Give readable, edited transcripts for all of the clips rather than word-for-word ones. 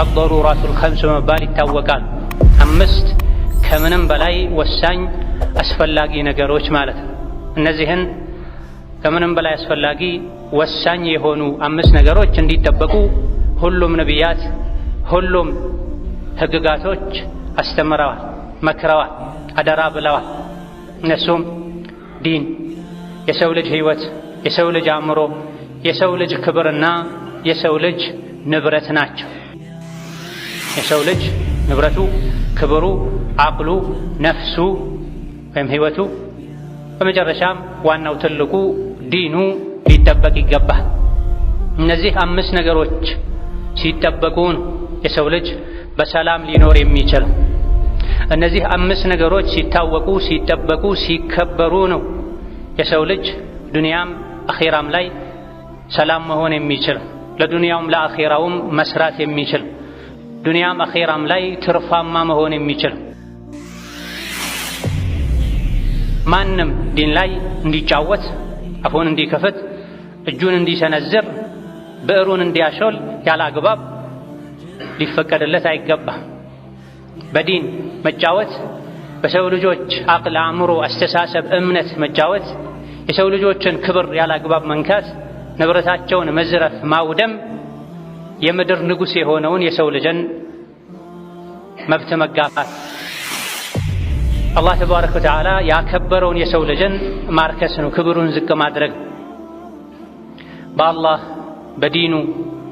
አልضሩራቱል ኸምስ በመባል ይታወቃል። 5 ከምንም በላይ ወሳኝ አስፈላጊ ነገሮች ማለት ነው። እነዚህን ከምንም በላይ አስፈላጊ ወሳኝ የሆኑ 5 ነገሮች እንዲጠበቁ ሁሉም ነቢያት፣ ሁሉም ህግጋቶች አስተምረዋል፣ መክረዋል፣ አደራ ብለዋል። እነሱም ዲን፣ የሰው ልጅ ህይወት፣ የሰው ልጅ አእምሮ፣ የሰው ልጅ ክብርና የሰው ልጅ ንብረት ናቸው። የሰው ልጅ ንብረቱ፣ ክብሩ፣ አቅሉ፣ ነፍሱ ወይም ህይወቱ፣ በመጨረሻም ዋናው ትልቁ ዲኑ ሊጠበቅ ይገባል። እነዚህ 5 ነገሮች ሲጠበቁ ነው የሰው ልጅ በሰላም ሊኖር የሚችል። እነዚህ 5 ነገሮች ሲታወቁ፣ ሲጠበቁ፣ ሲከበሩ ነው የሰው ልጅ ዱንያም አኺራም ላይ ሰላም መሆን የሚችል፣ ለዱንያውም ለአኺራውም መስራት የሚችል፣ ዱንያም አኺራም ላይ ትርፋማ መሆን የሚችል። ማንም ዲን ላይ እንዲጫወት፣ አፉን እንዲከፍት፣ እጁን እንዲሰነዝር፣ ብዕሩን እንዲያሾል ያለ አግባብ ሊፈቀድለት አይገባም። በዲን መጫወት፣ በሰው ልጆች አቅል፣ አእምሮ፣ አስተሳሰብ፣ እምነት መጫወት፣ የሰው ልጆችን ክብር ያለ አግባብ መንካት፣ ንብረታቸውን መዝረፍ፣ ማውደም የምድር ንጉሥ የሆነውን የሰው ልጅን መብት መጋፋት፣ አላህ ተባረከ ወተዓላ ያከበረውን የሰው ልጅን ማርከስ ነው፣ ክብሩን ዝቅ ማድረግ። በአላህ በዲኑ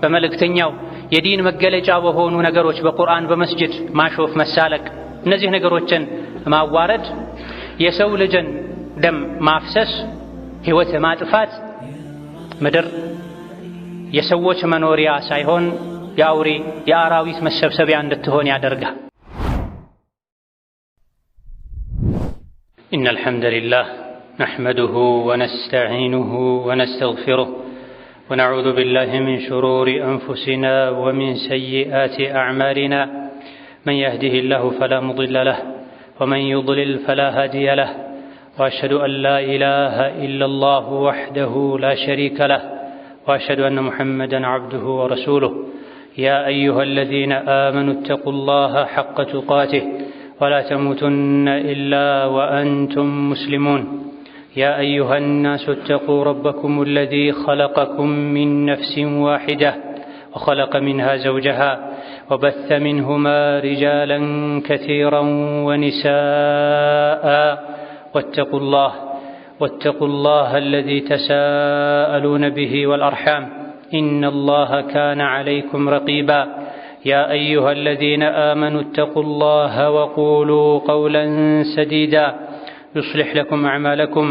በመልእክተኛው የዲን መገለጫ በሆኑ ነገሮች በቁርአን በመስጅድ ማሾፍ፣ መሳለቅ፣ እነዚህ ነገሮችን ማዋረድ፣ የሰው ልጅን ደም ማፍሰስ፣ ሕይወት ማጥፋት ምድር የሰዎች መኖሪያ ሳይሆን የአውሬ የአራዊት መሰብሰቢያ እንድትሆን ያደርጋል። ኢነል ሐምደሊላህ ነሕመዱሁ ወነስተዒኑሁ ወነስተግፊሩህ ونعوذ بالله من شرور أنفسنا ومن سيئات أعمالنا من يهده الله فلا مضل له ومن يضلل فلا هادي له وأشهد أن لا إله إلا الله وحده لا شريك له وأشهد أن محمدا عبده ورسوله يا أيها الذين آمنوا اتقوا الله حق تقاته ولا تموتن إلا وأنتم مسلمون يا أيها الناس اتقوا ربكم الذي خلقكم من نفس واحدة وخلق منها زوجها وبث منهما رجالا كثيرا ونساء واتقوا الله الذي تساءلون به والأرحام إن الله كان عليكم رقيبا يا أيها الذين آمنوا اتقوا الله وقولوا قولا سديدا يصلح لكم أعمالكم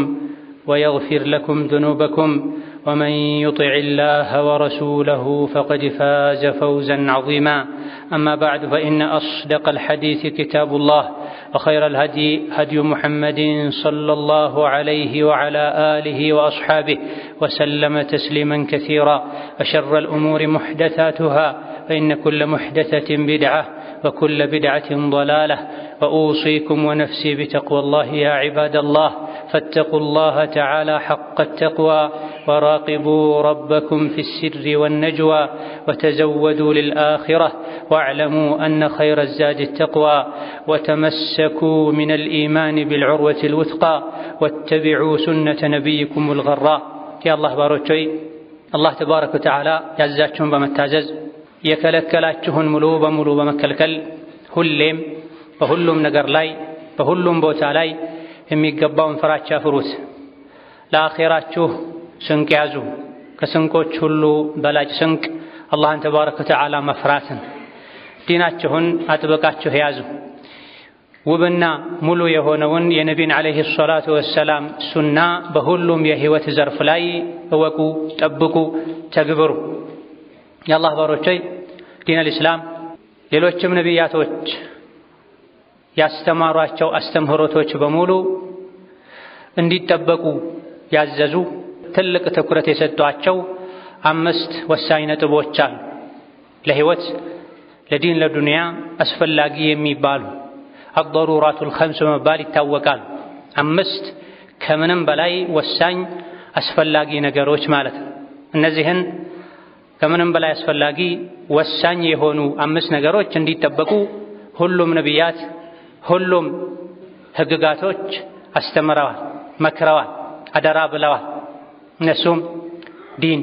ويغفر لكم ذنوبكم ومن يطع الله ورسوله فقد فاز فوزا عظيما أما بعد فإن أصدق الحديث كتاب الله وخير الهدي هدي محمد صلى الله عليه وعلى آله وأصحابه وسلم تسليما كثيرا وشر الأمور محدثاتها فإن كل محدثة بدعة وكل بدعة ضلالة وأوصيكم ونفسي بتقوى الله يا عباد الله فاتقوا الله تعالى حق التقوى وراقبوا ربكم في السر والنجوى وتزودوا للآخرة واعلموا أن خير الزاد التقوى وتمسكوا من الإيمان بالعروة الوثقى واتبعوا سنة نبيكم الغراء يا الله باروتشوي الله تبارك وتعالى يعزاتكم بمتازز يكلكلاتشهن ملو بمكلكل ሁሌም በሁሉም ነገር ላይ በሁሉም ቦታ ላይ የሚገባውን ፍራቻ ፍሩት። ለአኺራችሁ ስንቅ ያዙ። ከስንቆች ሁሉ በላጭ ስንቅ አላህን ተባረከ ወተዓላ መፍራትን፣ ዲናችሁን አጥብቃችሁ ያዙ። ውብና ሙሉ የሆነውን የነቢን ዓለይሂ ሰላቱ ወሰላም ሱና በሁሉም የህይወት ዘርፍ ላይ እወቁ፣ ጠብቁ፣ ተግብሩ። የአላህ ባሮች ሆይ ዲነል ኢስላም ሌሎችም ነቢያቶች ያስተማሯቸው አስተምህሮቶች በሙሉ እንዲጠበቁ ያዘዙ ትልቅ ትኩረት የሰጧቸው 5 ወሳኝ ነጥቦች አሉ። ለህይወት ለዲን ለዱንያ አስፈላጊ የሚባሉ አልضሩራቱል ኸምስ በመባል ይታወቃል። 5 ከምንም በላይ ወሳኝ አስፈላጊ ነገሮች ማለት ነው። እነዚህን ከምንም በላይ አስፈላጊ ወሳኝ የሆኑ 5 ነገሮች እንዲጠበቁ ሁሉም ነቢያት ሁሉም ህግጋቶች አስተምረዋል፣ መክረዋል፣ አደራ ብለዋል። እነሱም ዲን፣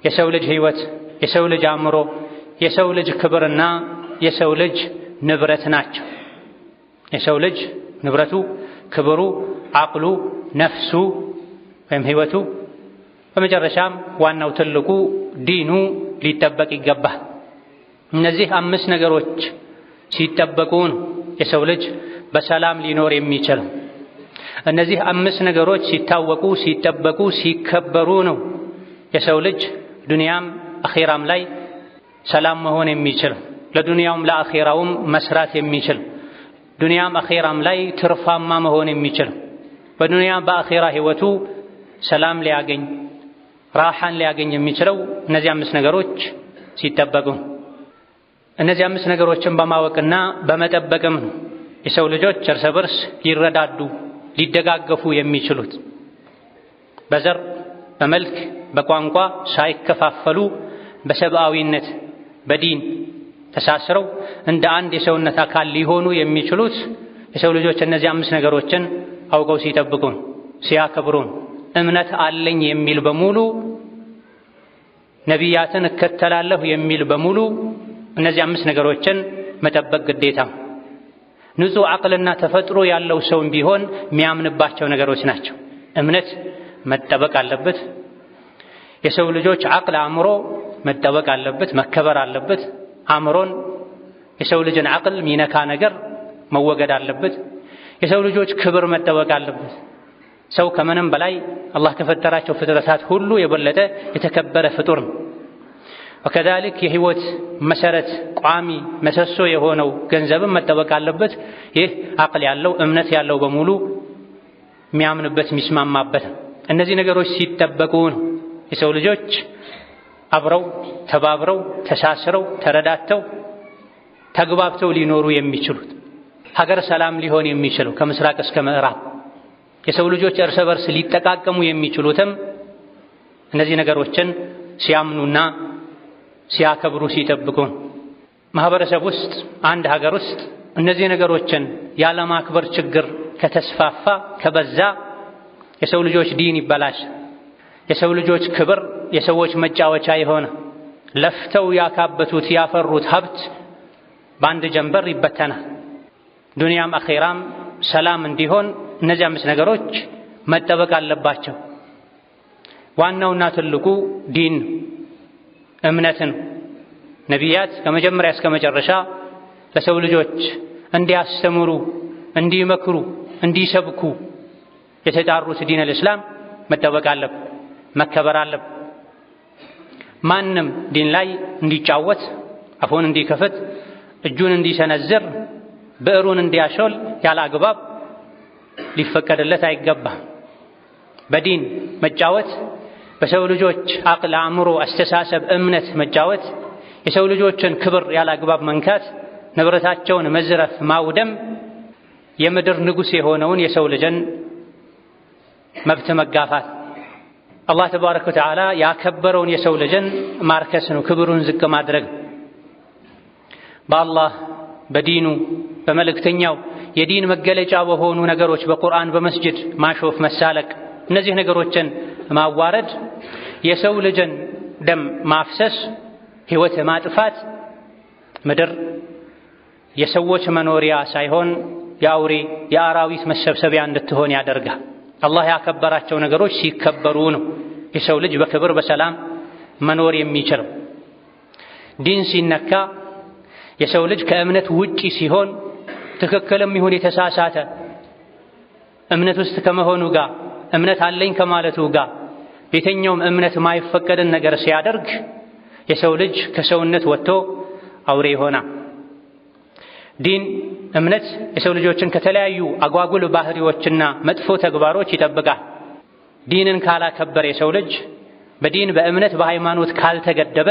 የሰው ልጅ ህይወት፣ የሰው ልጅ አእምሮ፣ የሰው ልጅ ክብርና የሰው ልጅ ንብረት ናቸው። የሰው ልጅ ንብረቱ፣ ክብሩ፣ አቅሉ፣ ነፍሱ ወይም ህይወቱ፣ በመጨረሻም ዋናው ትልቁ ዲኑ ሊጠበቅ ይገባል። እነዚህ 5 ነገሮች ሲጠበቁ ነው የሰው ልጅ በሰላም ሊኖር የሚችለው። እነዚህ 5 ነገሮች ሲታወቁ፣ ሲጠበቁ፣ ሲከበሩ ነው የሰው ልጅ ዱንያም አኺራም ላይ ሰላም መሆን የሚችለው፣ ለዱንያውም ለአኺራውም መስራት የሚችለው፣ ዱንያም አኺራም ላይ ትርፋማ መሆን የሚችለው፣ በዱንያ በአኺራ ህይወቱ ሰላም ሊያገኝ ራሓን ሊያገኝ የሚችለው እነዚህ 5 ነገሮች ሲጠበቁ። እነዚህ 5 ነገሮችን በማወቅና በመጠበቅም ነው የሰው ልጆች እርስ በርስ ሊረዳዱ ሊደጋገፉ የሚችሉት። በዘር በመልክ በቋንቋ ሳይከፋፈሉ በሰብአዊነት በዲን ተሳስረው እንደ አንድ የሰውነት አካል ሊሆኑ የሚችሉት የሰው ልጆች እነዚህ 5 ነገሮችን አውቀው ሲጠብቁ ሲያከብሩ። እምነት አለኝ የሚል በሙሉ ነቢያትን እከተላለሁ የሚል በሙሉ እነዚህ 5 ነገሮችን መጠበቅ ግዴታ። ንጹህ አቅልና ተፈጥሮ ያለው ሰውም ቢሆን የሚያምንባቸው ነገሮች ናቸው። እምነት መጠበቅ አለበት። የሰው ልጆች አቅል አእምሮ መጠበቅ አለበት፣ መከበር አለበት። አእምሮን የሰው ልጅን አቅል ሚነካ ነገር መወገድ አለበት። የሰው ልጆች ክብር መጠበቅ አለበት። ሰው ከምንም በላይ አላህ ከፈጠራቸው ፍጥረታት ሁሉ የበለጠ የተከበረ ፍጡር ነው። ወከዛሊክ የህይወት መሰረት ቋሚ መሰሶ የሆነው ገንዘብን መጠበቅ አለበት። ይህ አቅል ያለው እምነት ያለው በሙሉ የሚያምንበት የሚስማማበት። እነዚህ ነገሮች ሲጠበቁ ነው የሰው ልጆች አብረው ተባብረው ተሳስረው ተረዳተው ተግባብተው ሊኖሩ የሚችሉት። ሀገር ሰላም ሊሆን የሚችለው ከምስራቅ እስከ ምዕራብ የሰው ልጆች እርስ በርስ ሊጠቃቀሙ የሚችሉትም እነዚህ ነገሮችን ሲያምኑና ሲያከብሩ ሲጠብቁ። ማህበረሰብ ውስጥ አንድ ሀገር ውስጥ እነዚህ ነገሮችን ያለማክበር ችግር ከተስፋፋ ከበዛ የሰው ልጆች ዲን ይበላሽ፣ የሰው ልጆች ክብር የሰዎች መጫወቻ የሆነ ለፍተው ያካበቱት ያፈሩት ሀብት በአንድ ጀንበር ይበተናል። ዱንያም አኺራም ሰላም እንዲሆን እነዚህ 5 ነገሮች መጠበቅ አለባቸው። ዋናውና ትልቁ ዲን እምነትን ነቢያት ከመጀመሪያ እስከ መጨረሻ ለሰው ልጆች እንዲያስተምሩ፣ እንዲመክሩ፣ እንዲሰብኩ የተጣሩት ዲን አልእስላም መጠበቅ አለበት፣ መከበር አለበት። ማንም ዲን ላይ እንዲጫወት፣ አፉን እንዲከፍት፣ እጁን እንዲሰነዝር፣ ብዕሩን እንዲያሾል ያለ አግባብ ሊፈቀድለት አይገባም። በዲን መጫወት፣ በሰው ልጆች አቅል፣ አእምሮ፣ አስተሳሰብ፣ እምነት መጫወት፣ የሰው ልጆችን ክብር ያለ አግባብ መንካት፣ ንብረታቸውን መዝረፍ፣ ማውደም የምድር ንጉሥ የሆነውን የሰው ልጅን መብት መጋፋት፣ አላህ ተባረከ ወተዓላ ያከበረውን የሰው ልጅን ማርከስ ነው፣ ክብሩን ዝቅ ማድረግ። በአላህ በዲኑ በመልእክተኛው የዲን መገለጫ በሆኑ ነገሮች በቁርአን በመስጅድ ማሾፍ፣ መሳለቅ፣ እነዚህ ነገሮችን ማዋረድ፣ የሰው ልጅን ደም ማፍሰስ፣ ሕይወት ማጥፋት ምድር የሰዎች መኖሪያ ሳይሆን የአውሬ የአራዊት መሰብሰቢያ እንድትሆን ያደርጋል። አላህ ያከበራቸው ነገሮች ሲከበሩ ነው የሰው ልጅ በክብር በሰላም መኖር የሚችለው። ዲን ሲነካ የሰው ልጅ ከእምነት ውጪ ሲሆን ትክክልም ይሁን የተሳሳተ እምነት ውስጥ ከመሆኑ ጋር እምነት አለኝ ከማለቱ ጋር ቤተኛውም እምነት ማይፈቀድን ነገር ሲያደርግ የሰው ልጅ ከሰውነት ወጥቶ አውሬ ይሆናል። ዲን እምነት የሰው ልጆችን ከተለያዩ አጓጉል ባህሪዎችና መጥፎ ተግባሮች ይጠብቃል። ዲንን ካላከበረ የሰው ልጅ በዲን በእምነት በሃይማኖት ካልተገደበ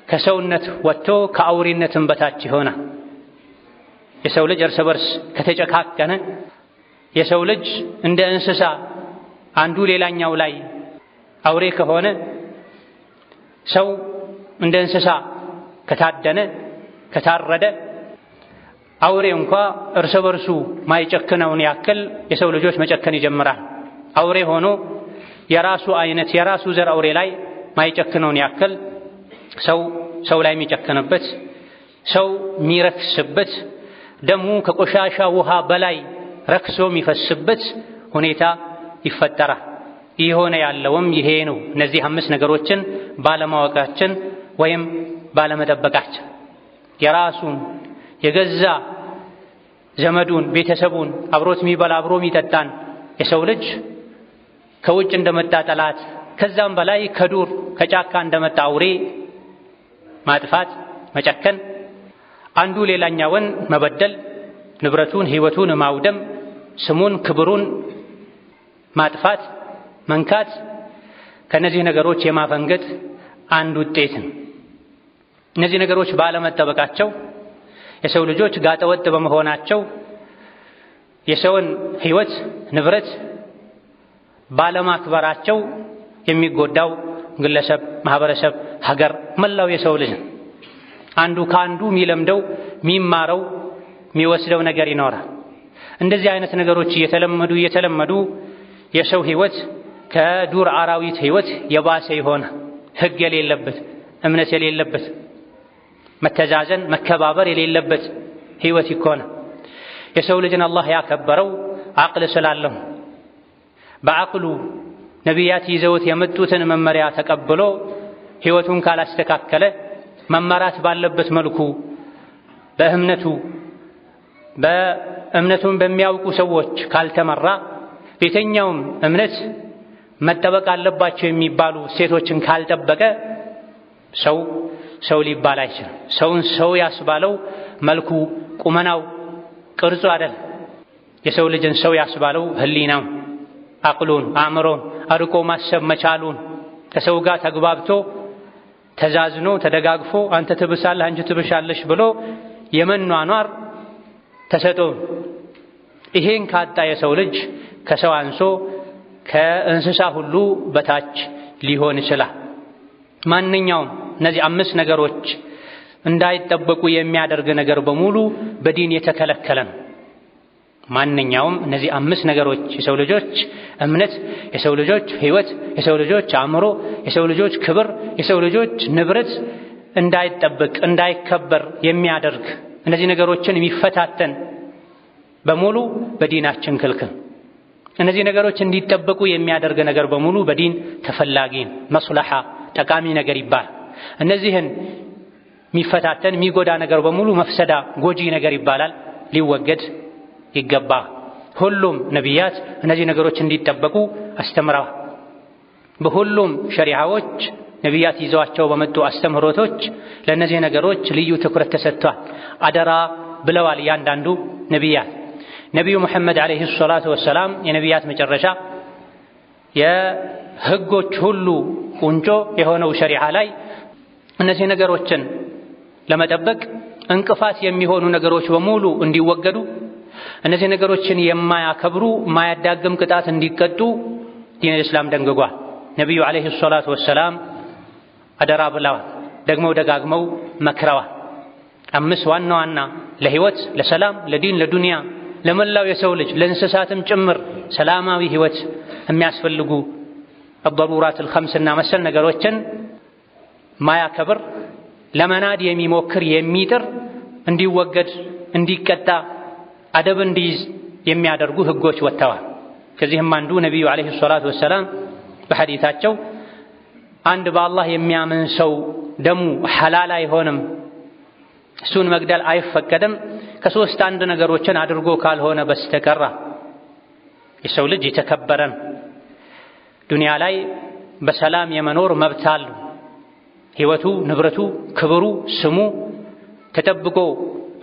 ከሰውነት ወጥቶ ከአውሬነትም በታች ይሆናል። የሰው ልጅ እርስ በርስ ከተጨካከነ የሰው ልጅ እንደ እንስሳ አንዱ ሌላኛው ላይ አውሬ ከሆነ ሰው እንደ እንስሳ ከታደነ ከታረደ አውሬ እንኳ እርስ በርሱ ማይጨክነውን ያክል የሰው ልጆች መጨከን ይጀምራል። አውሬ ሆኖ የራሱ አይነት የራሱ ዘር አውሬ ላይ ማይጨክነውን ያክል ሰው ላይ የሚጨክንበት፣ ሰው የሚረክስበት፣ ደሙ ከቆሻሻ ውሃ በላይ ረክሶ የሚፈስበት ሁኔታ ይፈጠራል። ይሆነ ያለውም ይሄ ነው። እነዚህ 5 ነገሮችን ባለማወቃችን ወይም ባለመጠበቃችን የራሱን የገዛ ዘመዱን ቤተሰቡን አብሮት የሚበላ አብሮ የሚጠጣን የሰው ልጅ ከውጭ እንደመጣ ጠላት ከዛም በላይ ከዱር ከጫካ እንደመጣ አውሬ ማጥፋት መጨከን፣ አንዱ ሌላኛውን መበደል፣ ንብረቱን ሕይወቱን ማውደም፣ ስሙን ክብሩን ማጥፋት መንካት ከነዚህ ነገሮች የማፈንገጥ አንድ ውጤት ነው። እነዚህ ነገሮች ባለመጠበቃቸው የሰው ልጆች ጋጠወጥ በመሆናቸው የሰውን ሕይወት ንብረት ባለማክበራቸው የሚጎዳው ግለሰብ፣ ማህበረሰብ፣ ሀገር፣ መላው የሰው ልጅ ነው። አንዱ ከአንዱ የሚለምደው የሚማረው የሚወስደው ነገር ይኖራል። እንደዚህ አይነት ነገሮች እየተለመዱ የሰው ሕይወት ከዱር አራዊት ሕይወት የባሰ የሆነ ሕግ የሌለበት እምነት የሌለበት መተዛዘን መከባበር የሌለበት ሕይወት ይኮነ። የሰው ልጅን አላህ ያከበረው አቅል ስላለው በአቅሉ ነቢያት ይዘውት የመጡትን መመሪያ ተቀብሎ ሕይወቱን ካላስተካከለ መመራት ባለበት መልኩ በእምነቱን በሚያውቁ ሰዎች ካልተመራ ቤተኛውም እምነት መጠበቅ አለባቸው የሚባሉ ሴቶችን ካልጠበቀ ሰው ሊባል አይችልም። ሰውን ሰው ያስባለው መልኩ፣ ቁመናው፣ ቅርጹ አይደል። የሰው ልጅን ሰው ያስባለው ህሊናው፣ አቅሉን፣ አእምሮን አርቆ ማሰብ መቻሉን ከሰው ጋር ተግባብቶ ተዛዝኖ ተደጋግፎ አንተ ትብሳለህ አንቺ ትብሻለሽ ብሎ የመኗኗር ተሰጥኦ። ይሄን ካጣ የሰው ልጅ ከሰው አንሶ ከእንስሳ ሁሉ በታች ሊሆን ይችላል። ማንኛውም እነዚህ 5 ነገሮች እንዳይጠበቁ የሚያደርግ ነገር በሙሉ በዲን የተከለከለ ነው። ማንኛውም እነዚህ 5 ነገሮች የሰው ልጆች እምነት፣ የሰው ልጆች ሕይወት፣ የሰው ልጆች አእምሮ፣ የሰው ልጆች ክብር፣ የሰው ልጆች ንብረት እንዳይጠበቅ እንዳይከበር የሚያደርግ እነዚህ ነገሮችን የሚፈታተን በሙሉ በዲናችን ክልክል። እነዚህ ነገሮች እንዲጠበቁ የሚያደርግ ነገር በሙሉ በዲን ተፈላጊ መስለሓ ጠቃሚ ነገር ይባላል። እነዚህን የሚፈታተን የሚጎዳ ነገር በሙሉ መፍሰዳ ጎጂ ነገር ይባላል፣ ሊወገድ ይገባ። ሁሉም ነቢያት እነዚህ ነገሮች እንዲጠበቁ አስተምረዋል። በሁሉም ሸሪዓዎች ነቢያት ይዘዋቸው በመጡ አስተምህሮቶች ለእነዚህ ነገሮች ልዩ ትኩረት ተሰጥቷል። አደራ ብለዋል እያንዳንዱ ነቢያት። ነቢዩ ሙሐመድ ዓለይሂ ሰላቱ ወሰላም የነቢያት መጨረሻ የህጎች ሁሉ ቁንጮ የሆነው ሸሪዓ ላይ እነዚህ ነገሮችን ለመጠበቅ እንቅፋት የሚሆኑ ነገሮች በሙሉ እንዲወገዱ፣ እነዚህ ነገሮችን የማያከብሩ ማያዳግም ቅጣት እንዲቀጡ ዲን እስላም ደንግጓል። ነቢዩ ዓለይሂ ሰላቱ ወሰላም አደራ ብለዋል፣ ደግመው ደጋግመው መክረዋል። 5 ዋና ዋና ለህይወት፣ ለሰላም፣ ለዲን፣ ለዱንያ፣ ለመላው የሰው ልጅ ለእንስሳትም ጭምር ሰላማዊ ህይወት የሚያስፈልጉ الضرورات الخمس እና መሰል ነገሮችን ማያከብር ለመናድ የሚሞክር የሚጥር እንዲወገድ እንዲቀጣ አደብ እንዲይዝ የሚያደርጉ ህጎች ወጥተዋል። ከዚህም አንዱ ነቢዩ ዓለይሂ ሰላቱ ወሰላም በሐዲታቸው አንድ በአላህ የሚያምን ሰው ደሙ ሐላል አይሆንም፣ እሱን መግደል አይፈቀድም ከ3 አንድ ነገሮችን አድርጎ ካልሆነ በስተቀር። የሰው ልጅ የተከበረን ዱንያ ላይ በሰላም የመኖር መብት አለው። ህይወቱ፣ ንብረቱ፣ ክብሩ፣ ስሙ ተጠብቆ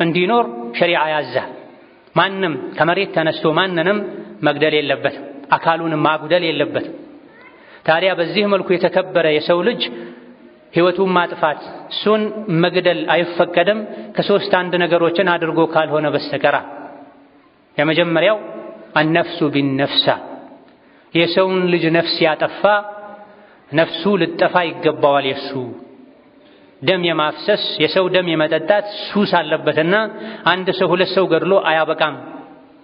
እንዲኖር ሸሪዓ ያዛል። ማንም ከመሬት ተነስቶ ማንንም መግደል የለበትም፣ አካሉንም ማጉደል የለበትም። ታዲያ በዚህ መልኩ የተከበረ የሰው ልጅ ህይወቱን ማጥፋት እሱን መግደል አይፈቀድም ከ3 አንድ ነገሮችን አድርጎ ካልሆነ በስተቀር። የመጀመሪያው አነፍሱ ቢነፍሳ፣ የሰውን ልጅ ነፍስ ያጠፋ ነፍሱ ልጠፋ ይገባዋል። የሱ ደም የማፍሰስ የሰው ደም የመጠጣት ሱስ አለበትና አንድ ሰው ሁለት ሰው ገድሎ አያበቃም፣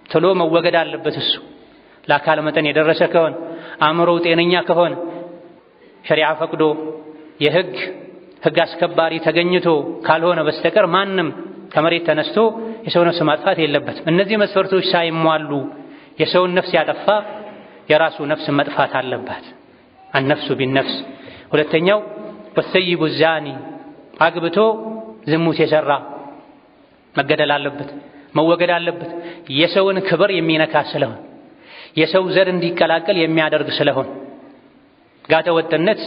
ቶሎ መወገድ አለበት። እሱ ለአካል መጠን የደረሰ ከሆነ አእምሮው ጤነኛ ከሆነ ሸሪዓ ፈቅዶ የህግ አስከባሪ ተገኝቶ ካልሆነ በስተቀር ማንም ከመሬት ተነስቶ የሰው ነፍስ ማጥፋት የለበትም። እነዚህ መስፈርቶች ሳይሟሉ የሰውን ነፍስ ያጠፋ የራሱ ነፍስ መጥፋት አለባት። አነፍሱ ቢነፍስ። ሁለተኛው ወሰይቡ ዛኒ አግብቶ ዝሙት የሰራ መገደል አለበት፣ መወገድ አለበት። የሰውን ክብር የሚነካ ስለሆነ የሰው ዘር እንዲቀላቀል የሚያደርግ ስለሆነ ጋጠ ወጥነት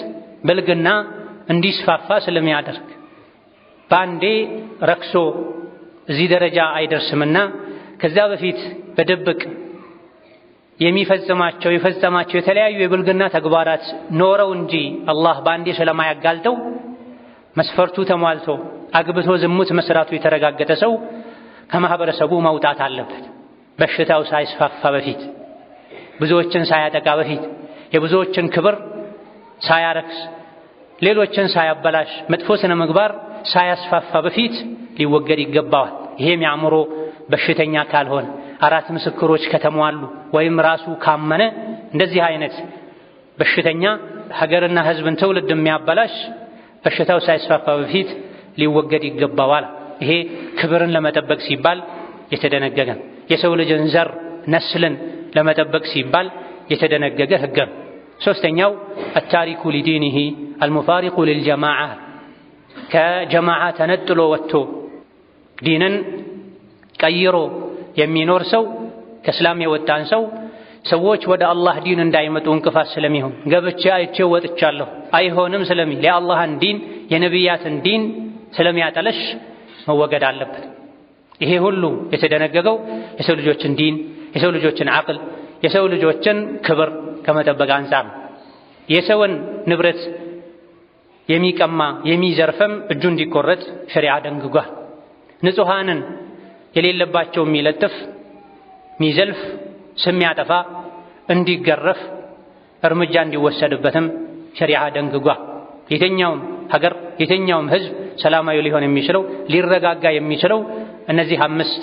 ብልግና እንዲስፋፋ ስለሚያደርግ ባንዴ ረክሶ እዚህ ደረጃ አይደርስምና ከዛ በፊት በድብቅ የፈጸማቸው የተለያዩ የብልግና ተግባራት ኖረው እንጂ አላህ ባንዴ ስለማያጋልጠው መስፈርቱ ተሟልቶ አግብቶ ዝሙት መስራቱ የተረጋገጠ ሰው ከማህበረሰቡ መውጣት አለበት። በሽታው ሳይስፋፋ በፊት፣ ብዙዎችን ሳያጠቃ በፊት፣ የብዙዎችን ክብር ሳያረክስ፣ ሌሎችን ሳያበላሽ፣ መጥፎ ስነ ምግባር ሳያስፋፋ በፊት ሊወገድ ይገባዋል። ይሄም የአእምሮ በሽተኛ ካልሆነ አራት ምስክሮች ከተሟሉ ወይም ራሱ ካመነ እንደዚህ አይነት በሽተኛ ሀገርና ሕዝብን ትውልድ የሚያበላሽ በሽታው ሳይስፋፋ በፊት ሊወገድ ይገባዋል። ይሄ ክብርን ለመጠበቅ ሲባል የተደነገገ የሰው ልጅን ዘር ነስልን ለመጠበቅ ሲባል የተደነገገ ሕግ ነው። ሶስተኛው አታሪኩ ሊዲኒሂ አልሙፋሪቁ ሊልጀማዓ ከጀማዓ ተነጥሎ ወጥቶ ዲንን ቀይሮ የሚኖር ሰው ከእስላም የወጣን ሰው ሰዎች ወደ አላህ ዲን እንዳይመጡ እንቅፋት ስለሚሆን ገብቼ አይቼው ወጥቻለሁ አይሆንም ስለሚል የአላህን ዲን የነቢያትን ዲን ስለሚያጠለሽ መወገድ አለበት። ይሄ ሁሉ የተደነገገው የሰው ልጆችን ዲን፣ የሰው ልጆችን ዓቅል፣ የሰው ልጆችን ክብር ከመጠበቅ አንጻር ነው። የሰውን ንብረት የሚቀማ የሚዘርፍም እጁ እንዲቆረጥ ሸሪዓ ደንግጓል። ንጹሃንን የሌለባቸው የሚለጥፍ የሚዘልፍ ስም ያጠፋ እንዲገረፍ እርምጃ እንዲወሰድበትም ሸሪዓ ደንግጓል። የትኛውም ሀገር የትኛውም ሕዝብ ሰላማዊ ሊሆን የሚችለው ሊረጋጋ የሚችለው እነዚህ አምስት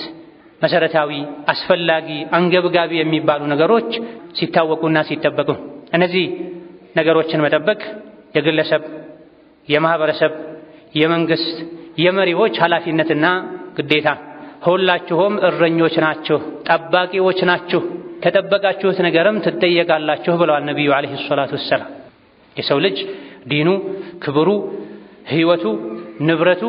መሰረታዊ አስፈላጊ አንገብጋቢ የሚባሉ ነገሮች ሲታወቁና ሲጠበቁ። እነዚህ ነገሮችን መጠበቅ የግለሰብ፣ የማህበረሰብ፣ የመንግስት፣ የመሪዎች ኃላፊነትና ግዴታ። ሁላችሁም እረኞች ናችሁ፣ ጠባቂዎች ናችሁ፣ ከጠበቃችሁት ነገርም ትጠየቃላችሁ ብለዋል ነቢዩ ዓለይሂ ሰላቱ ወሰላም። የሰው ልጅ ዲኑ፣ ክብሩ፣ ህይወቱ፣ ንብረቱ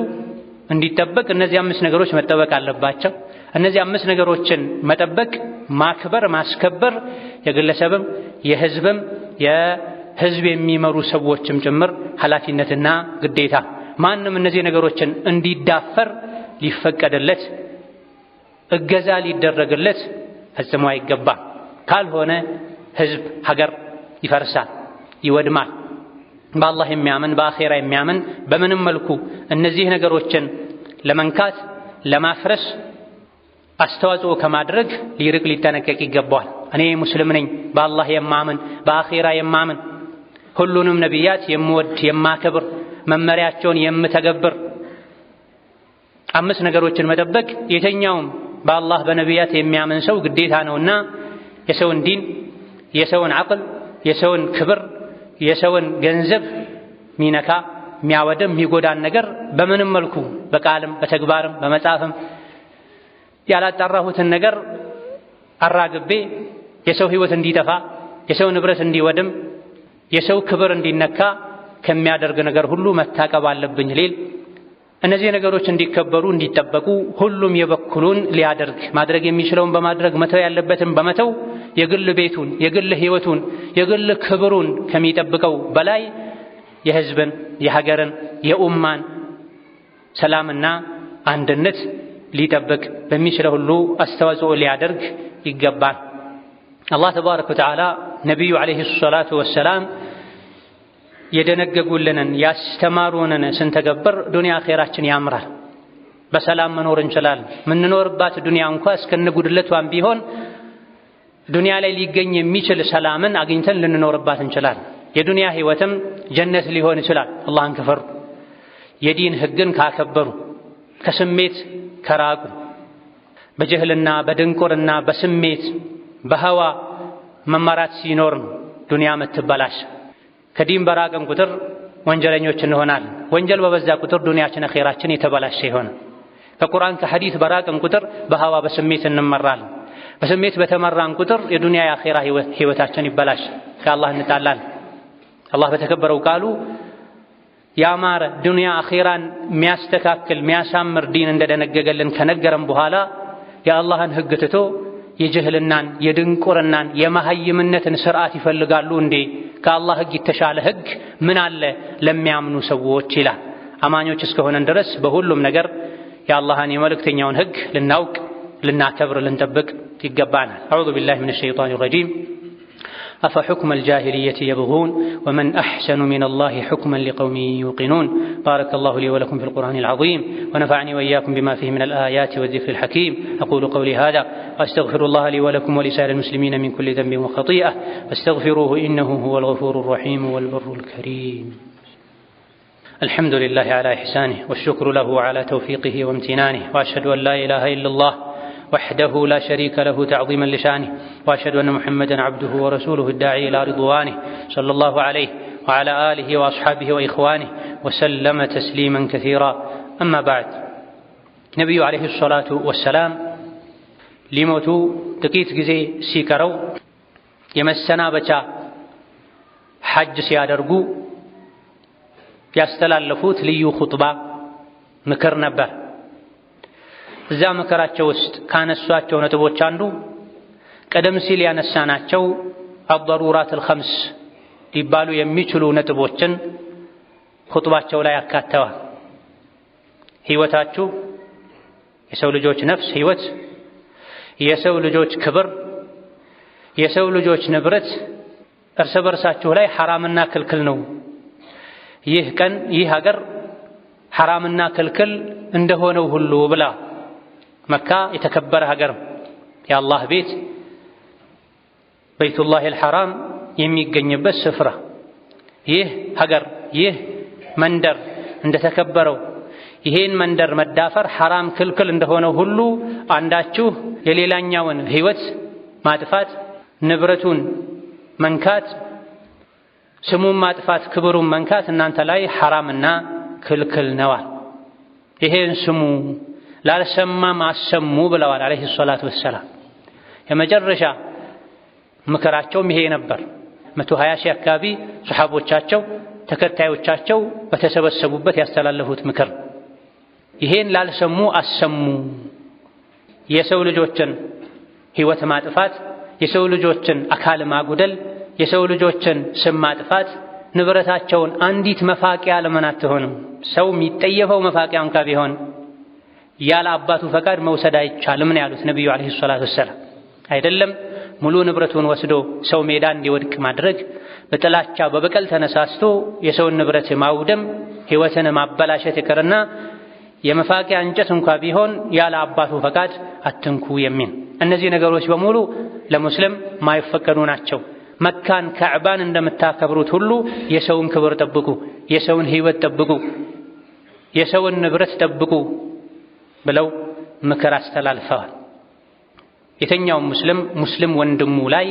እንዲጠበቅ እነዚህ አምስት ነገሮች መጠበቅ አለባቸው። እነዚህ አምስት ነገሮችን መጠበቅ፣ ማክበር፣ ማስከበር የግለሰብም የህዝብም የህዝብ የሚመሩ ሰዎችም ጭምር ኃላፊነትና ግዴታ። ማንም እነዚህ ነገሮችን እንዲዳፈር ሊፈቀድለት እገዛ ሊደረግለት ፈጽሞ አይገባም። ካልሆነ ህዝብ፣ ሀገር ይፈርሳል፣ ይወድማል። በአላህ የሚያምን በአኼራ የሚያምን በምንም መልኩ እነዚህ ነገሮችን ለመንካት ለማፍረስ አስተዋጽኦ ከማድረግ ሊርቅ ሊጠነቀቅ ይገባዋል። እኔ ሙስሊም ነኝ፣ በአላህ የማምን በአኼራ የማምን ሁሉንም ነቢያት የምወድ የማከብር መመሪያቸውን የምተገብር አምስት ነገሮችን መጠበቅ የተኛውም በአላህ በነቢያት የሚያምን ሰው ግዴታ ነውና የሰውን ዲን፣ የሰውን ዓቅል፣ የሰውን ክብር፣ የሰውን ገንዘብ ሚነካ ሚያወድም ሚጎዳን ነገር በምንም መልኩ በቃልም በተግባርም በመጻፍም ያላጣራሁትን ነገር አራግቤ የሰው ህይወት እንዲጠፋ፣ የሰው ንብረት እንዲወድም፣ የሰው ክብር እንዲነካ ከሚያደርግ ነገር ሁሉ መታቀብ አለብኝ ሊል እነዚህ ነገሮች እንዲከበሩ እንዲጠበቁ ሁሉም የበኩሉን ሊያደርግ ማድረግ የሚችለውን በማድረግ መተው ያለበትን በመተው የግል ቤቱን፣ የግል ህይወቱን፣ የግል ክብሩን ከሚጠብቀው በላይ የህዝብን፣ የሀገርን፣ የኡማን ሰላምና አንድነት ሊጠብቅ በሚችለው ሁሉ አስተዋጽኦ ሊያደርግ ይገባል። አላህ ተባረከ ወተዓላ ነቢዩ ዓለይሂ ሰላቱ ወሰላም የደነገጉልንን ያስተማሩንን ስንተገብር ዱንያ አኼራችን ያምራል። በሰላም መኖር እንችላለን። ምንኖርባት ዱንያ እንኳ እስከነጉድለቷም ቢሆን ዱንያ ላይ ሊገኝ የሚችል ሰላምን አግኝተን ልንኖርባት እንችላለን። የዱንያ ህይወትም ጀነት ሊሆን ይችላል አላህን ከፈሩ የዲን ህግን ካከበሩ ከስሜት ከራቁ በጀህልና በድንቁርና በስሜት በህዋ መመራት ሲኖር ነው ዱንያ መትበላሽ። ከዲን በራቅን ቁጥር ወንጀለኞች እንሆናለን። ወንጀል በበዛ ቁጥር ዱንያችን አኺራችን የተበላሸ ይሆናል። ከቁርአን ከሐዲስ በራቅን ቁጥር በህዋ በስሜት እንመራለን። በስሜት በተመራን ቁጥር የዱንያ የአኺራ ህይወታችን ይበላሽ፣ ከአላህ እንጣላለን። አላህ በተከበረው ቃሉ ያማረ ዱንያ አኺራን የሚያስተካክል የሚያሳምር ዲን እንደደነገገልን ከነገረን በኋላ የአላህን ህግ ትቶ የጅህልናን የድንቁርናን የመሀይምነትን ስርዓት ይፈልጋሉ እንዴ? ከአላህ ህግ የተሻለ ህግ ምን አለ ለሚያምኑ ሰዎች ይላል። አማኞች እስከሆነን ድረስ በሁሉም ነገር የአላህን የመልእክተኛውን ህግ ልናውቅ ልናከብር ልንጠብቅ ይገባናል። አዑዙ ቢላሂ ሚነ ሸይጣኒ ረጂም أفحكم الجاهلية يبغون ومن أحسن من الله حكما لقوم يوقنون. بارك الله لي ولكم في القرآن العظيم ونفعني وإياكم بما فيه من الآيات والذكر الحكيم. أقول قولي هذا وأستغفر الله لي ولكم ولسائر المسلمين من كل ذنب وخطيئة فاستغفروه إنه هو الغفور الرحيم والبر الكريم. الحمد لله على إحسانه والشكر له على توفيقه وامتنانه وأشهد أن لا إله إلا الله وحده لا شريك له تعظيما لشانه وأشهد أن محمدا عبده ورسوله الداعي إلى رضوانه صلى الله عليه وعلى آله وأصحابه وإخوانه وسلم تسليما كثيرا. أما بعد نبي عليه الصلاة والسلام لموتو تقيت جزي سيكرو يمسنا بچا حج سيادرقو يستلالفوت ليو خطبة مكر نبه እዛ መከራቸው ውስጥ ካነሷቸው ነጥቦች አንዱ ቀደም ሲል ያነሳናቸው አضሩራት الخمس ሊባሉ የሚችሉ ነጥቦችን ኹጥባቸው ላይ አካተዋል። ህይወታችሁ፣ የሰው ልጆች ነፍስ ህይወት፣ የሰው ልጆች ክብር፣ የሰው ልጆች ንብረት እርስ በርሳችሁ ላይ ሐራምና ክልክል ነው። ይህ ቀን ይህ ሀገር ሐራምና ክልክል እንደሆነው ሁሉ ብላ መካ የተከበረ ሀገር የአላህ ቤት በይቱላህ አልሐራም የሚገኝበት ስፍራ ይህ ሀገር ይህ መንደር እንደተከበረው ይሄን መንደር መዳፈር ሐራም ክልክል እንደሆነው ሁሉ አንዳችሁ የሌላኛውን ህይወት ማጥፋት ንብረቱን መንካት ስሙን ማጥፋት ክብሩን መንካት እናንተ ላይ ሐራምና ክልክል ነው። ይሄን ስሙ ላልሰማም አሰሙ ብለዋል አለይሂ ሰላቱ ወሰላም። የመጨረሻ ምክራቸውም ይሄ ነበር። 120 ሺህ አካባቢ ሱሐቦቻቸው ተከታዮቻቸው በተሰበሰቡበት ያስተላለፉት ምክር ይሄን ላልሰሙ አሰሙ። የሰው ልጆችን ህይወት ማጥፋት፣ የሰው ልጆችን አካል ማጉደል፣ የሰው ልጆችን ስም ማጥፋት፣ ንብረታቸውን አንዲት መፋቂያ ለምን አትሆንም? ሰው የሚጠየፈው መፋቂያ እንኳ ቢሆን ያለ አባቱ ፈቃድ መውሰድ አይቻልም ነው ያሉት ነብዩ አለይሂ ሰላቱ ወሰላም። አይደለም ሙሉ ንብረቱን ወስዶ ሰው ሜዳ እንዲወድቅ ማድረግ፣ በጥላቻ በበቀል ተነሳስቶ የሰውን ንብረት ማውደም፣ ህይወትን ማበላሸት ይቅርና የመፋቂያ እንጨት እንኳ ቢሆን ያለ አባቱ ፈቃድ አትንኩ የሚል። እነዚህ ነገሮች በሙሉ ለሙስሊም ማይፈቀዱ ናቸው። መካን ካዕባን እንደምታከብሩት ሁሉ የሰውን ክብር ጠብቁ፣ የሰውን ህይወት ጠብቁ፣ የሰውን ንብረት ጠብቁ ብለው ምክር አስተላልፈዋል። የተኛውም ሙስሊም ወንድሙ ላይ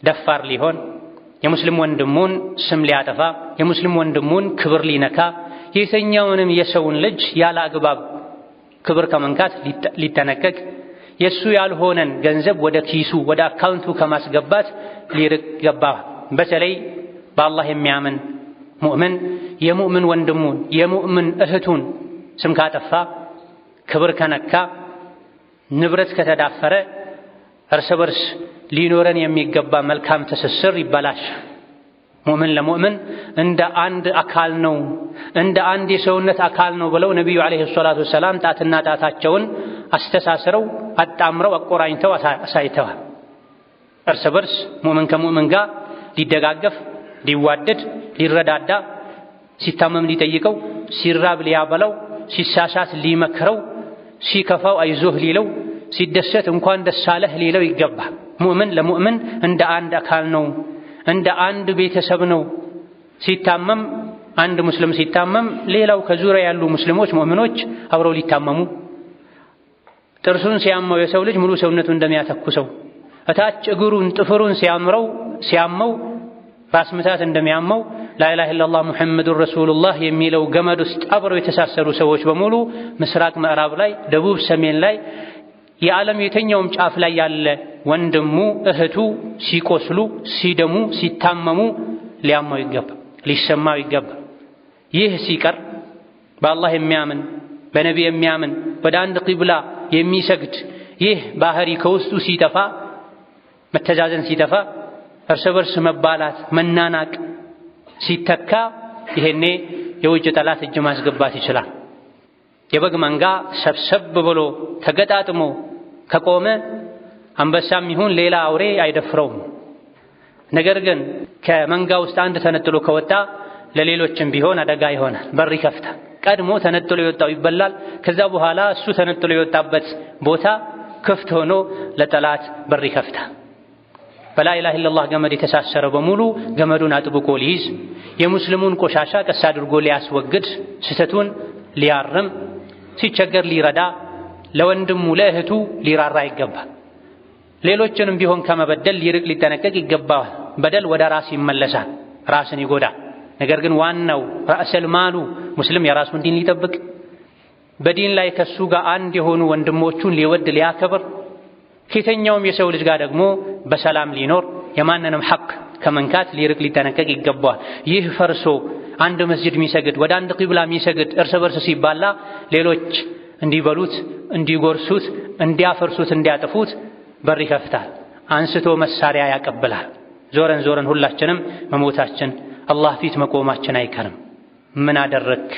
ደፋር ሊሆን የሙስሊም ወንድሙን ስም ሊያጠፋ የሙስሊም ወንድሙን ክብር ሊነካ የተኛውንም የሰውን ልጅ ያለ አግባብ ክብር ከመንካት ሊጠነቀቅ የሱ ያልሆነን ገንዘብ ወደ ኪሱ ወደ አካውንቱ ከማስገባት ሊርቅ ይገባል። በተለይ በአላህ የሚያምን ሙእምን የሙእምን ወንድሙን የሙእምን እህቱን ስም ካጠፋ ክብር ከነካ ንብረት ከተዳፈረ እርስ በርስ ሊኖረን የሚገባ መልካም ትስስር ይበላሽ። ሙእምን ለሙእምን እንደ አንድ አካል ነው፣ እንደ አንድ የሰውነት አካል ነው ብለው ነብዩ አለይሂ ሰላቱ ወሰላም ጣትና ጣታቸውን አስተሳስረው አጣምረው አቆራኝተው አሳይተዋል። እርስ በርስ ሙእምን ከሙእምን ጋር ሊደጋገፍ ሊዋደድ ሊረዳዳ ሲታመም ሊጠይቀው ሲራብ ሊያበላው ሲሳሳት ሊመክረው ሲከፋው አይዞህ ሊለው ሲደሰት እንኳን ደስ አለህ ሊለው ይገባል። ሙእምን ለሙእምን እንደ አንድ አካል ነው፣ እንደ አንድ ቤተሰብ ነው። ሲታመም አንድ ሙስሊም ሲታመም ሌላው ከዙሪያ ያሉ ሙስሊሞች ሙእሚኖች አብረው ሊታመሙ፣ ጥርሱን ሲያመው የሰው ልጅ ሙሉ ሰውነቱ እንደሚያተኩሰው፣ እታች እግሩን ጥፍሩን ሲያመው ራስ ምታት እንደሚያመው ላኢላሃ ኢለላህ ሙሐመዱር ረሱሉላህ የሚለው ገመድ ውስጥ አብረው የተሳሰሩ ሰዎች በሙሉ ምስራቅ ምዕራብ ላይ፣ ደቡብ ሰሜን ላይ፣ የዓለም የትኛውም ጫፍ ላይ ያለ ወንድሙ እህቱ ሲቆስሉ ሲደሙ ሲታመሙ ሊያማው ይገባ፣ ሊሰማው ይገባ። ይህ ሲቀር በአላህ የሚያምን በነቢ የሚያምን ወደ አንድ ቂብላ የሚሰግድ ይህ ባህሪ ከውስጡ ሲጠፋ፣ መተዛዘን ሲጠፋ፣ እርስ በርስ መባላት መናናቅ ሲተካ፣ ይሄኔ የውጭ ጠላት እጅ ማስገባት ይችላል። የበግ መንጋ ሰብሰብ ብሎ ተገጣጥሞ ከቆመ አንበሳም ይሁን ሌላ አውሬ አይደፍረውም። ነገር ግን ከመንጋ ውስጥ አንድ ተነጥሎ ከወጣ ለሌሎችም ቢሆን አደጋ ይሆናል፣ በር ይከፍታል። ቀድሞ ተነጥሎ የወጣው ይበላል። ከዛ በኋላ እሱ ተነጥሎ የወጣበት ቦታ ክፍት ሆኖ ለጠላት በር ይከፍታል። በላኢላሃ ኢለላህ ገመድ የተሳሰረ በሙሉ ገመዱን አጥብቆ ሊይዝ፣ የሙስሊሙን ቆሻሻ ቀስ አድርጎ ሊያስወግድ፣ ስህተቱን ሊያርም፣ ሲቸገር ሊረዳ፣ ለወንድሙ ለእህቱ ሊራራ ይገባል። ሌሎችንም ቢሆን ከመበደል ሊርቅ ሊጠነቀቅ ይገባል። በደል ወደ ራስ ይመለሳል፣ ራስን ይጎዳል። ነገር ግን ዋናው ረእሰል ማሉ ሙስሊም የራሱን ዲን ሊጠብቅ፣ በዲን ላይ ከሱ ጋር አንድ የሆኑ ወንድሞቹን ሊወድ ሊያከብር፣ ከየትኛውም የሰው ልጅ ጋር ደግሞ በሰላም ሊኖር፣ የማንንም ሐቅ ከመንካት ሊርቅ ሊጠነቀቅ ይገባል። ይህ ፈርሶ አንድ መስጂድ የሚሰግድ ወደ አንድ ቂብላ የሚሰግድ እርስ በርስ ሲባላ ሌሎች እንዲበሉት፣ እንዲጎርሱት፣ እንዲያፈርሱት፣ እንዲያጠፉት በር ይከፍታል። አንስቶ መሳሪያ ያቀብላል። ዞረን ዞረን ሁላችንም መሞታችን አላህ ፊት መቆማችን አይቀርም። ምን አደረክ?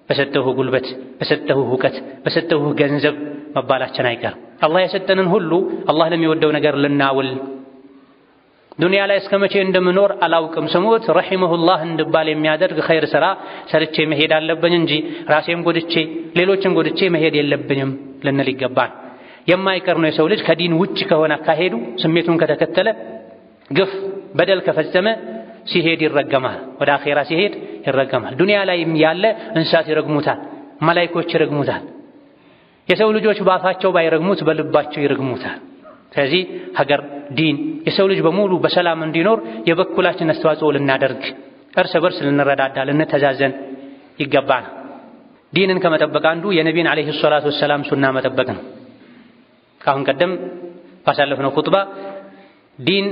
በሰጠሁ ጉልበት፣ በሰጠሁ እውቀት፣ በሰጠሁ ገንዘብ መባላችን አይቀርም። አላህ የሰጠንን ሁሉ አላህ ለሚወደው ነገር ልናውል። ዱንያ ላይ እስከ መቼ እንደምኖር አላውቅም፣ ስሞት ረሒመሁላህ እንድባል የሚያደርግ ኸይር ሥራ ሰርቼ መሄድ አለብኝ እንጂ ራሴም ጎድቼ ሌሎችን ጎድቼ መሄድ የለብኝም ልንል ይገባል። የማይቀር ነው የሰው ልጅ ከዲን ውጭ ከሆነ አካሄዱ፣ ስሜቱን ከተከተለ፣ ግፍ በደል ከፈጸመ ሲሄድ ይረገማል። ወደ አኼራ ሲሄድ ይረገማል። ዱንያ ላይ ያለ እንስሳት ይረግሙታል፣ መላኢኮች ይረግሙታል። የሰው ልጆች ባፋቸው ባይረግሙት በልባቸው ይረግሙታል። ስለዚህ ሀገር፣ ዲን፣ የሰው ልጅ በሙሉ በሰላም እንዲኖር የበኩላችን አስተዋጽኦ ልናደርግ፣ እርስ በርስ ልንረዳዳ፣ ልንተዛዘን ይገባል። ዲንን ከመጠበቅ አንዱ የነቢይን ዓለይሂ ሰላቱ ወሰላም ሱና መጠበቅ ነው። ከአሁን ቀደም ባሳለፍነው ኹጥባ ዲን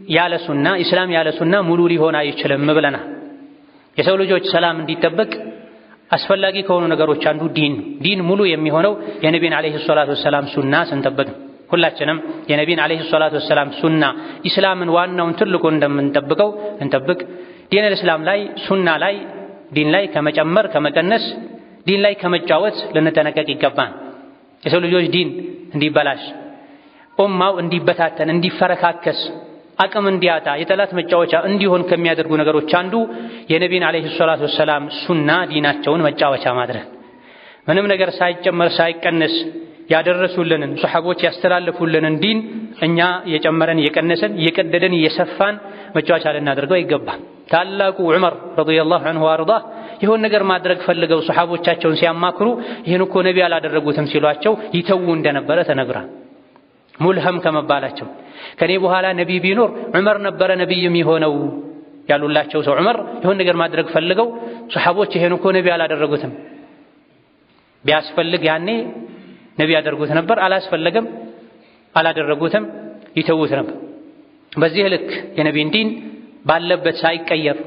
ያለ ሱና፣ ኢስላም ያለ ሱና ሙሉ ሊሆን አይችልም ብለናል። የሰው ልጆች ሰላም እንዲጠበቅ አስፈላጊ ከሆኑ ነገሮች አንዱ ዲን ሙሉ የሚሆነው የነቢይን ዓለይሂ ሰላቱ ወሰላም ሱና ስንጠብቅ። ሁላችንም የነቢይን ዓለይሂ ሰላቱ ወሰላም ሱና ኢስላምን ዋናውን ትልቁን እንደምንጠብቀው እንጠብቅ። ዲን አልእስላም ላይ ሱና ላይ ዲን ላይ ከመጨመር ከመቀነስ፣ ዲን ላይ ከመጫወት ልንጠነቀቅ ይገባል። የሰው ልጆች ዲን እንዲበላሽ፣ ኡማው እንዲበታተን፣ እንዲፈረካከስ፣ አቅም እንዲያጣ፣ የጠላት መጫወቻ እንዲሆን ከሚያደርጉ ነገሮች አንዱ የነቢይን ዓለይሂ ሰላቱ ወሰላም ሱና ዲናቸውን መጫወቻ ማድረግ። ምንም ነገር ሳይጨመር ሳይቀነስ ያደረሱልንን ሱሐቦች ያስተላለፉልንን ዲን እኛ የጨመረን የቀነሰን የቀደደን የሰፋን መጫወቻ ልናደርገው ይገባል። ታላቁ ዑመር ረዲየላሁ ዐንሁ ወአርዳህ ይሁን ነገር ማድረግ ፈልገው ሱሐቦቻቸውን ሲያማክሩ ይህን እኮ ነቢ አላደረጉትም ሲሏቸው ይተዉ እንደነበረ ተነግሯል። ሙልሀም ከመባላቸው ከኔ በኋላ ነቢ ቢኖር ዑመር ነበረ ነቢይ የሚሆነው ያሉላቸው ሰው ዑመር ይሁን ነገር ማድረግ ፈልገው ሱሐቦች ይህን እኮ ነቢ አላደረጉትም፣ ቢያስፈልግ ያኔ ነቢ ያደርጉት ነበር፣ አላስፈለገም አላደረጉትም፣ ይተዉት ነበር። በዚህ ልክ የነቢይን ዲን ባለበት ሳይቀየር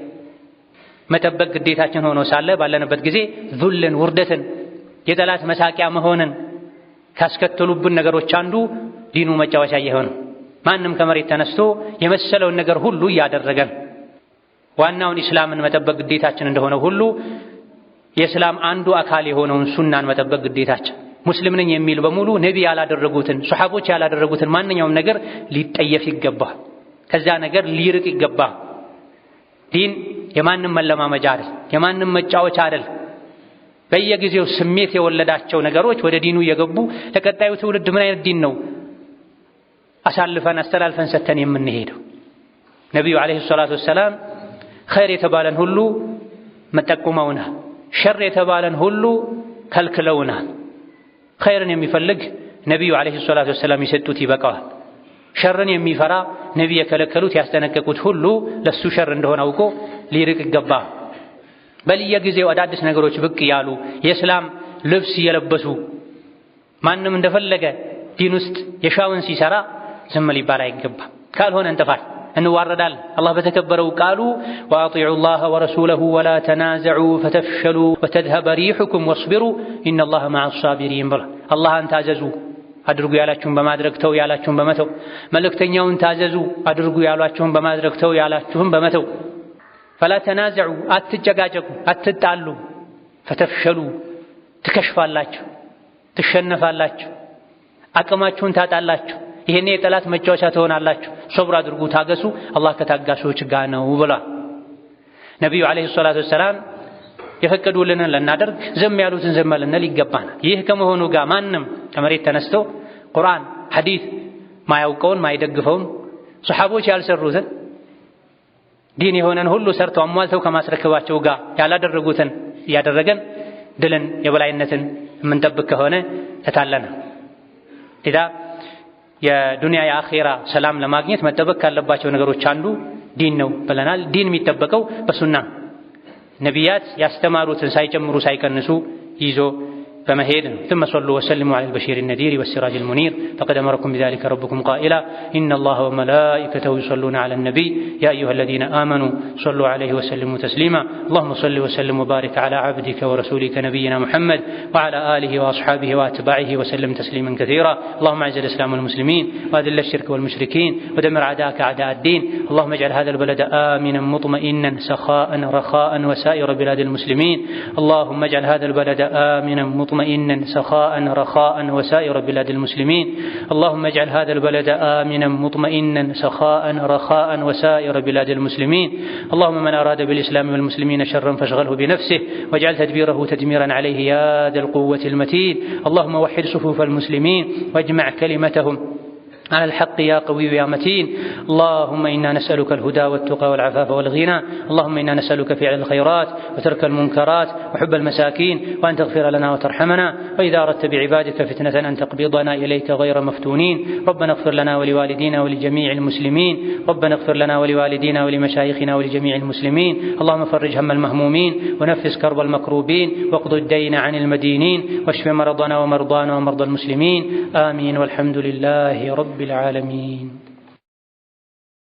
መጠበቅ ግዴታችን ሆኖ ሳለ ባለንበት ጊዜ ዙልን፣ ውርደትን፣ የጠላት መሳቂያ መሆንን ካስከተሉብን ነገሮች አንዱ ዲኑ መጫወቻ እየሆነ ማንም ከመሬት ተነስቶ የመሰለውን ነገር ሁሉ እያደረገን ዋናውን ኢስላምን መጠበቅ ግዴታችን እንደሆነ ሁሉ የእስላም አንዱ አካል የሆነውን ሱናን መጠበቅ ግዴታችን። ሙስሊም ነኝ የሚል በሙሉ ነቢ ያላደረጉትን ሱሐቦች ያላደረጉትን ማንኛውም ነገር ሊጠየፍ ይገባል። ከዛ ነገር ሊርቅ ይገባል። ዲን የማንም መለማመጃ አይደል፣ የማንም መጫወቻ አይደል። በየጊዜው ስሜት የወለዳቸው ነገሮች ወደ ዲኑ እየገቡ ለቀጣዩ ትውልድ ምን አይነት ዲን ነው አሳልፈን አስተላልፈን ሰተን የምንሄደው? ነቢዩ ዓለይሂ ሰላቱ ወሰላም ኸይር የተባለን ሁሉ መጠቁመውናል፣ ሸር የተባለን ሁሉ ከልክለውናል። ኸይርን የሚፈልግ ነቢዩ ዓለይሂ ሰላቱ ወሰላም የሰጡት ይበቃዋል። ሸርን የሚፈራ ነቢይ የከለከሉት ያስጠነቀቁት ሁሉ ለሱ ሸር እንደሆነ አውቆ ሊርቅ ይገባል። በየጊዜው አዳዲስ ነገሮች ብቅ ያሉ የእስላም ልብስ እየለበሱ ማንም እንደፈለገ ዲን ውስጥ የሻውን ሲሰራ ዝም ሊባል አይገባም። ካልሆነ እንጥፋል፣ እንዋረዳለን። አላህ በተከበረው ቃሉ ወአጢዑ ላህ ወረሱለሁ ወላ ተናዘዑ ፈተፍሸሉ ወተዝሀበ ሪሑኩም ወስቢሩ ኢነላህ መዐ ሳቢሪን ብሏል። አላህን ታዘዙ አድርጉ ያላችሁን በማድረግ ተው ያላችሁን በመተው፣ መልእክተኛውን ታዘዙ አድርጉ ያሏችሁን በማድረግ ተው ያላችሁን በመተው። ፈላ ተናዘዑ አትጨቃጨቁ፣ አትጣሉ፣ ፈተፍሸሉ ትከሽፋላችሁ፣ ትሸነፋላችሁ፣ አቅማችሁን ታጣላችሁ፣ ይሄኔ የጠላት መጫወቻ ትሆናላችሁ። ሶብር አድርጉ፣ ታገሱ፣ አላህ ከታጋሾች ጋር ነው ብሏል። ነቢዩ ዓለይሂ ሰላቱ ወሰላም የፈቀዱልንን ልናደርግ፣ ዝም ያሉትን ዝም ልንል ይገባናል። ይህ ከመሆኑ ጋር ማንም ከመሬት ተነስቶ ቁርአን ሐዲስ ማያውቀውን ማይደግፈውን ሰሐቦች ያልሰሩትን ዲን የሆነን ሁሉ ሰርተው አሟልተው ከማስረከባቸው ጋር ያላደረጉትን እያደረገን ድልን የበላይነትን የምንጠብቅ ከሆነ ተታለና። ኢዳ የዱንያ የአኼራ ሰላም ለማግኘት መጠበቅ ካለባቸው ነገሮች አንዱ ዲን ነው ብለናል። ዲን የሚጠበቀው በሱና ነቢያት ያስተማሩትን ሳይጨምሩ ሳይቀንሱ ይዞ فمهيد ثم صلوا وسلموا على البشير النذير والسراج المنير فقد أمركم بذلك ربكم قائلا إن الله وملائكته يصلون على النبي يا أيها الذين آمنوا صلوا عليه وسلموا تسليما اللهم صل وسلم وبارك على عبدك ورسولك نبينا محمد وعلى آله وأصحابه وأتباعه وسلم تسليما كثيرا اللهم أعز الإسلام والمسلمين وأذل الشرك والمشركين ودمر أعداءك أعداء الدين اللهم اجعل هذا البلد آمنا مطمئنا سخاء رخاء وسائر بلاد المسلمين اللهم اجعل هذا البلد آمنا مطمئنا سخاء رخاء وسائر بلاد المسلمين اللهم اجعل هذا البلد آمنا مطمئنا سخاء رخاء وسائر بلاد المسلمين اللهم من أراد بالإسلام والمسلمين شرا فاشغله بنفسه واجعل تدبيره تدميرا عليه يا ذا القوة المتين اللهم وحد صفوف المسلمين واجمع كلمتهم على الحق يا قوي يا متين اللهم إنا نسألك الهدى والتقى والعفاف والغنى اللهم إنا نسألك فعل الخيرات وترك المنكرات وحب المساكين وأن تغفر لنا وترحمنا وإذا أردت بعبادك فتنة أن تقبضنا إليك غير مفتونين ربنا اغفر لنا ولوالدينا ولجميع المسلمين ربنا اغفر لنا ولوالدينا ولمشايخنا ولجميع المسلمين اللهم فرج هم المهمومين ونفس كرب المكروبين واقض الدين عن المدينين واشف مرضنا ومرضانا ومرضى المسلمين آمين والحمد لله رب العالمين.